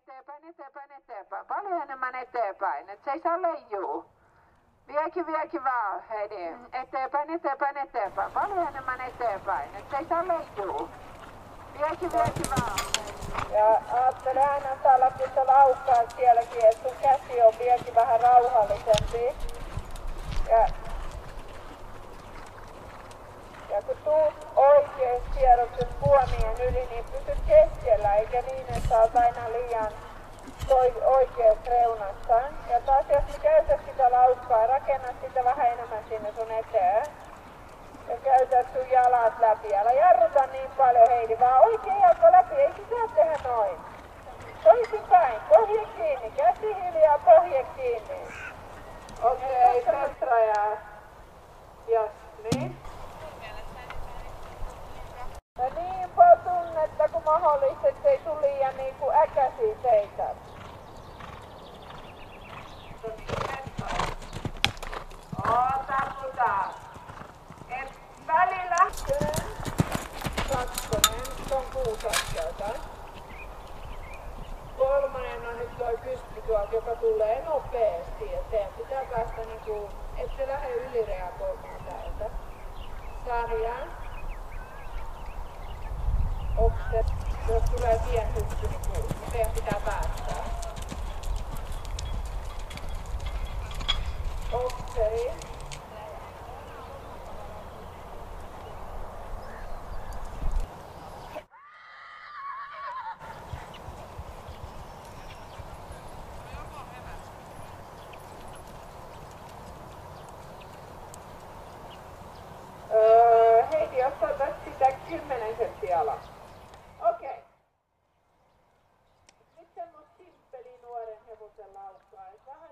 eteenpäin, eteenpäin, eteenpäin. Paljon enemmän eteenpäin, et se ei saa leijuu. Viekin vaan, Heidi. Eteenpäin, eteenpäin, eteenpäin. Paljon enemmän eteenpäin, et se ei saa leijuu. Viekin vaan. Ja ajattele aina täällä, kun sä laukkaat sielläkin, että sun käsi on vieläkin vähän rauhallisempi. Ja kun tuut oikein kierrokset puomien yli, niin pysy keskellä, eikä niin, että sä oot aina liian oikeassa reunassa. Ja taas jos sä käytät sitä laukkaa, rakenna sitä vähän enemmän sinne sun eteen. Ja käytät sun jalat läpi. Älä jarruta niin paljon, Heidi, vaan oikein jalka läpi, ei sitä tehdä noin. Toisinpäin, pohje kiinni, käsi hiljaa, pohje kiinni. Okei, Petra ja Jasmin. Ja niin paljon tunnetta kuin mahdollista, ettei tuu liian niinku äkäisiä seisat. Tartutaan. Välillä. Kakkonen, se on 6 askelta. Kolmonen on nyt toi pystytuolta, joka tulee nopeasti eteen. Pitää päästä niinku, ette lähde ylireagoimaan täältä. Sarja. Okset. Jos tulee pienhyppy, niin teidän pitää päästää. Okei. Heidi, jos otat sitä 10 senttiä alas. Okei. Nyt semmos simppeli nuoren hevosen laukkaa. Vähän